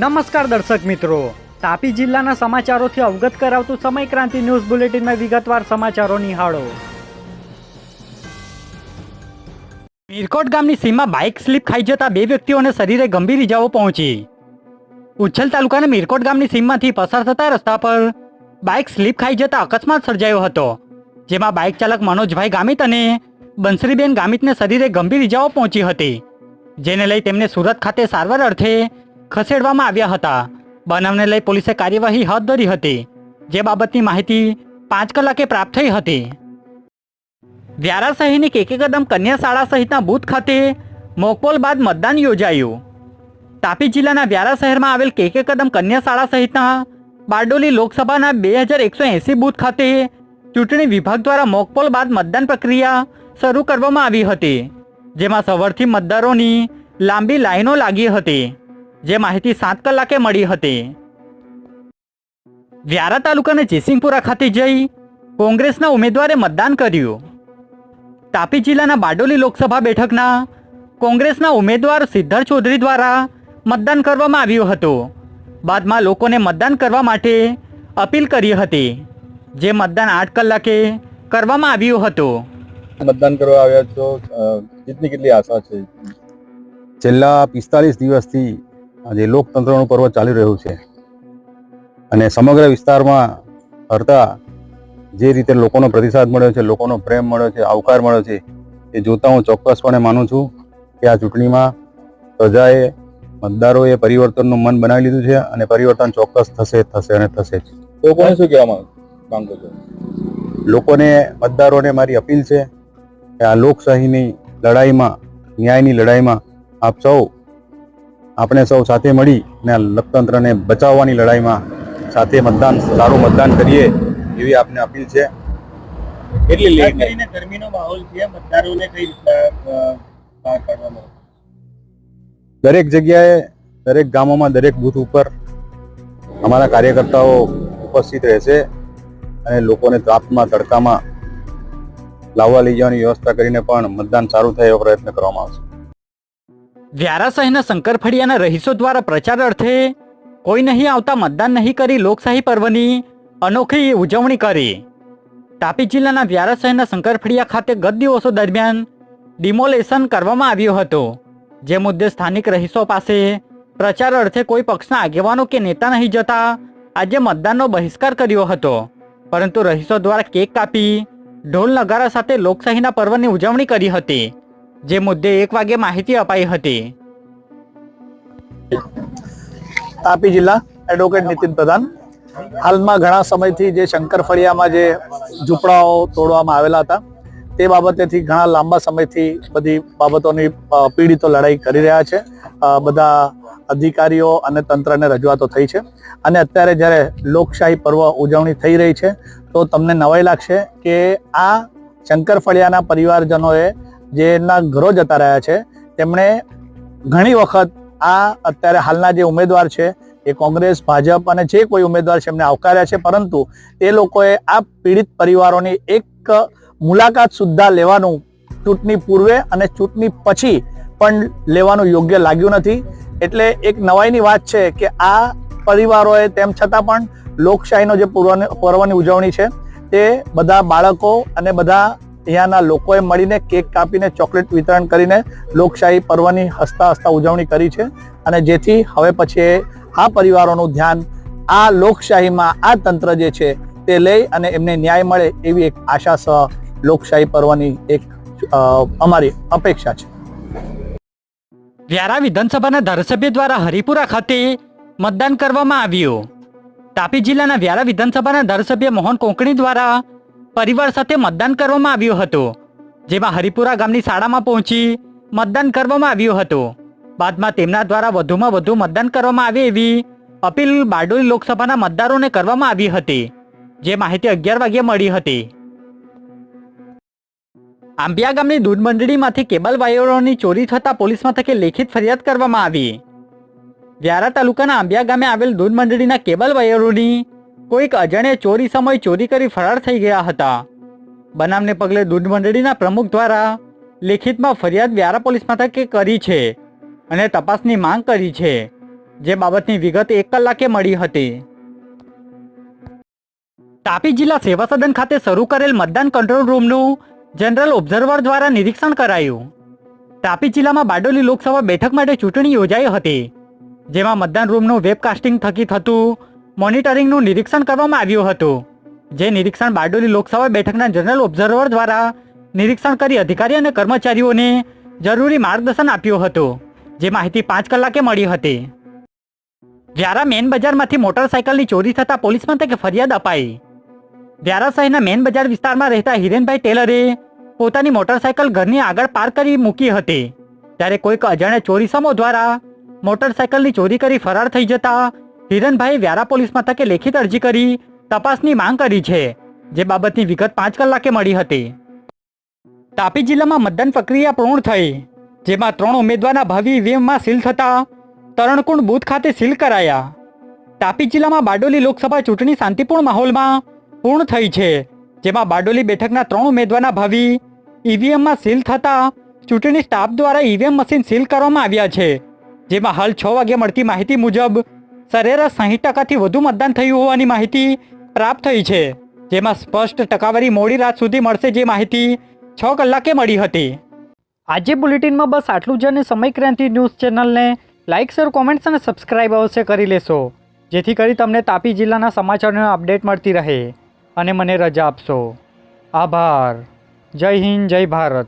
નમસ્કાર દર્શક મિત્રો, તાપી જિલ્લાના સમાચારોથી અવગત કરાવતું સમય ક્રાંતિ ન્યૂઝ બુલેટિનમાં વિગતવાર સમાચારો નિહાળો। મીરકોટ ગામની સીમમાં બાઇક સ્લીપ ખાઈ જતા 2 વ્યક્તિઓને શરીરે ગંભીર ઇજાઓ પહોંચી। ઉચ્છલ તાલુકાના મીરકોટ ગામની સીમમાંથી પસાર થતા રસ્તા પર બાઇક સ્લીપ ખાઈ જતા અકસ્માત સર્જાયો હતો, જેમાં બાઇક ચાલક મનોજભાઈ ગામિત અને બંસરીબેન ગામિતને શરીરે ગંભીર ઇજાઓ પહોંચી હતી, જેને લઈ તેમને સુરત ખાતે સારવાર અર્થે ખસેડવામાં આવ્યા હતા। બનાવને લઈ પોલીસે કાર્યવાહી હાથ ધરી હતી, જે બાબતની માહિતી 5 કલાકે પ્રાપ્ત થઈ હતી। વ્યારા શહેરની કેકે કદમ કન્યા શાળા સહિતના બૂથ ખાતે મોકપોલ બાદ મતદાન યોજાયું। તાપી જિલ્લાના વ્યારા શહેરમાં આવેલ કેકે કદમ કન્યા શાળા સહિતના બારડોલી લોકસભાના 2180 બૂથ ખાતે ચૂંટણી વિભાગ દ્વારા મોકપોલ બાદ મતદાન પ્રક્રિયા શરૂ કરવામાં આવી હતી, જેમાં સવારથી મતદારોની લાંબી લાઈનો લાગી હતી, જે માહિતી 7 કલાકે મળી હતી। વ્યારા તાલુકાના જેસિંગપુરા ખાતે જઈ કોંગ્રેસના ઉમેદવારે મતદાન કર્યું। તાપી જિલ્લાના બારડોલી લોકસભા બેઠકના કોંગ્રેસના ઉમેદવાર સિદ્ધાર્થ ચૌધરી દ્વારા મતદાન કરવામાં આવ્યું હતું। બાદમાં લોકોને મતદાન કરવા માટે અપીલ કરી હતી, જે મતદાન 8 કલાકે કરવામાં આવ્યું હતું। મતદાન કરવા આવ્યા છો, કેટલી આશા છે? છેલ્લા 45 દિવસથી આજે લોકતંત્રનું પર્વ ચાલી રહ્યું છે અને સમગ્ર વિસ્તારમાં હરતા જે રીતે લોકોનો પ્રતિસાદ મળ્યો છે, લોકોનો પ્રેમ મળ્યો છે, આવકાર મળ્યો છે, એ જોતા હું ચોક્કસપણે માનું છું કે આ ચૂંટણીમાં પ્રજાએ, મતદારોએ પરિવર્તનનું મન બનાવી લીધું છે અને પરિવર્તન ચોક્કસ થશે અને થશે જ। લોકોને શું કહેવા માંગો છો? લોકોને, મતદારોને મારી અપીલ છે કે આ લોકશાહીની લડાઈમાં, ન્યાયની લડાઈમાં આપણે સૌ સાથે મળી અને આ લોકતંત્રને બચાવવાની લડાઈમાં સાથે સારું મતદાન કરીએ એવી આપને અપીલ છે। કેટલી લેટ કરીને ગરમીનો માહોલ છે, મતદારોને કઈ રીતના કરવામાં? દરેક જગ્યાએ, દરેક ગામોમાં, દરેક બૂથ ઉપર અમારા કાર્યકર્તાઓ ઉપસ્થિત રહેશે અને લોકોને તાપમાં, તડકામાં લાવવા લઈ જવાની વ્યવસ્થા કરીને પણ મતદાન સારું થાય એવો પ્રયત્ન કરવામાં આવશે। વ્યારા શહેરના શંકરફળિયાના રહીશો દ્વારા પ્રચાર અર્થે કોઈ નહીં આવતા મતદાન નહીં કરી લોકશાહી પર્વની અનોખી ઉજવણી કરી। તાપી જિલ્લાના વ્યારા શહેરના શંકરફળિયા ખાતે ગત દિવસો દરમિયાન ડિમોલેશન કરવામાં આવ્યું હતું, જે મુદ્દે સ્થાનિક રહીશો પાસે પ્રચાર અર્થે કોઈ પક્ષના આગેવાનો કે નેતા નહીં જતા આજે મતદાનનો બહિષ્કાર કર્યો હતો, પરંતુ રહીશો દ્વારા કેક કાપી ઢોલ નગારા સાથે લોકશાહીના પર્વની ઉજવણી કરી હતી, જે મુદ્દે 1 વાગે માહિતી અપાઈ હતી। તાપી જિલ્લા એડવોકેટ નીતિન પ્રધાન। હાલમાં ઘણા સમયથી જે શંકરફળિયામાં જે ઝૂંપડાઓ તોડવામાં આવેલા હતા તે બાબતેથી ઘણા લાંબા સમયથી બધી બાબતોની પીડિતો લડાઈ કરી રહ્યા છે। બધા અધિકારીઓ અને તંત્રને રજૂઆતો થઈ છે અને અત્યારે જ્યારે લોકશાહી પર્વ ઉજવણી થઈ રહી છે તો તમને નવાઈ લાગશે કે આ શંકરફળિયાના પરિવારજનોએ જેના ઘરો જતા રહ્યા છે તેમણે ઘણી વખત આ અત્યારે હાલના જે ઉમેદવાર છે એ કોંગ્રેસ, ભાજપ અને જે કોઈ ઉમેદવાર છે એમને આવકાર્યા છે, પરંતુ એ લોકોએ આ પીડિત પરિવારોની એક મુલાકાત સુદ્ધા લેવાનું ચૂંટણી પૂર્વે અને ચૂંટણી પછી પણ લેવાનું યોગ્ય લાગ્યું નથી। એટલે એક નવાઈની વાત છે કે આ પરિવારોએ તેમ છતાં પણ લોકશાહીનો જે પર્વની ઉજવણી છે તે બધા બાળકો અને બધા અહીંયાના લોકોએ મળીને કેક કાપીને ચોકલેટ વિતરણ કરીને લોકશાહી પર્વની હસતા હસતા ઉજવણી કરી છે અને જેથી હવે પછી આ પરિવારોનું ધ્યાન આ લોકશાહીમાં આ તંત્ર જે છે તે લઈ અને એમને ન્યાય મળે એવી એક આશા સહ લોકશાહી પર્વની એક અમારી અપેક્ષા છે। વ્યારા વિધાનસભાના ધારાસભ્ય દ્વારા હરિપુરા ખાતે મતદાન કરવામાં આવ્યું। તાપી જિલ્લાના વ્યારા વિધાનસભાના ધારાસભ્ય મોહન કોંકણી દ્વારા પરિવાર સાથે મતદાન કરવામાં આવ્યું હતું, જેમાં હરિપુરા ગામની શાળામાં પહોંચી મતદાન કરવામાં આવ્યું હતું। બાદમાં તેમના દ્વારા વધુમાં વધુ મતદાન કરવામાં આવે એવી અપીલ બારડોલી લોકસભાના મતદારોને કરવામાં આવી હતી, જે માહિતી 11 વાગ્યે મળી હતી। આંબિયા ગામની દૂધ મંડળીમાંથી કેબલ વાયરોની ચોરી થતા પોલીસ મથકે લેખિત ફરિયાદ કરવામાં આવી। વ્યારા તાલુકાના આંબિયા ગામે આવેલ દૂધ મંડળીના કેબલ વાયરોની કોઈક અજાણ્યા ચોરી સમયે ચોરી કરી ફરાર થઈ ગયા હતા। બનાવને પગલે દૂધ મંડળીના પ્રમુખ દ્વારા લેખિતમાં ફરિયાદ વ્યારા પોલીસ મથકે કરી છે અને તપાસની માંગ કરી છે, જે બાબતની વિગત 1 કલાકે મળી હતી. તાપી જિલ્લા સેવા સદન ખાતે શરૂ કરેલ મતદાન કંટ્રોલ રૂમનું જનરલ ઓબ્ઝર્વર દ્વારા નિરીક્ષણ કરાયું. તાપી જિલ્લામાં બારડોલી લોકસભા બેઠક માટે ચૂંટણી યોજાઈ હતી, જેમાં મતદાન રૂમનું વેબકાસ્ટિંગ થકી થતું મોનિટરિંગનું નિરીક્ષણ કરવામાં આવ્યું હતું. જે નિરીક્ષણ બારડોલી લોકસભા બેઠકના જનરલ ઓબ્ઝર્વર દ્વારા નિરીક્ષણ કરી અધિકારી અને કર્મચારીઓને જરૂરી માર્ગદર્શન આપ્યું હતું, જે માહિતી 5 કલાકે મળી હતી. વ્યારા મેન બજારમાંથી મોટરસાયકલની ચોરી થતાં પોલીસ મથકે ફરિયાદ અપાઈ. વ્યારા શહેરના મેન બજાર વિસ્તારમાં રહેતા હિરેનભાઈ ટેલરે પોતાની મોટરસાયકલ ઘરની આગળ પાર્ક કરી મૂકી હતી, ત્યારે કોઈક અજાણ્યા ચોરીસમો દ્વારા મોટરસાયકલની ચોરી કરી ફરાર થઈ જતા હિરેનભાઈએ વ્યારા પોલીસ મથકે લેખિત અરજી કરી તપાસની માંગ કરી છે, જે બાબતની વિગત 5 કલાકે મળી હતી. તાપી જિલ્લામાં મતદાન પ્રક્રિયા પૂર્ણ થઈ, જેમાં 3 ઉમેદવારના ભાવિ ઈવીએમમાં સીલ થતા તરણકુંડ બૂથ ખાતે સીલ કરાયા. તાપી જિલ્લામાં બારડોલી લોકસભા ચૂંટણી શાંતિપૂર્ણ માહોલમાં પૂર્ણ થઈ છે, જેમાં બારડોલી બેઠકના 3 ઉમેદવારના ભાવિ ઈવીએમમાં સીલ થતા ચૂંટણી સ્ટાફ દ્વારા ઈવીએમ મશીન સીલ કરવામાં આવ્યા છે, જેમાં હાલ 6 વાગે મળતી માહિતી મુજબ સરેરાશ 60% વધુ મતદાન થયું હોવાની માહિતી પ્રાપ્ત થઈ છે, જેમાં સ્પષ્ટ ટકાવારી મોડી રાત સુધી મળશે, જે માહિતી 6 કલાકે મળી હતી. આજે બુલેટિનમાં બસ આટલું જ, અને સમય ક્રાંતિ ન્યૂઝ ચેનલને લાઇક, શેર, કોમેન્ટ્સ અને સબસ્ક્રાઇબ અવશ્ય કરી લેશો, જેથી કરી તમને તાપી જિલ્લાના સમાચારોની અપડેટ મળતી રહે. અને મને રજા આપશો. આભાર. જય હિન્દ, જય ભારત.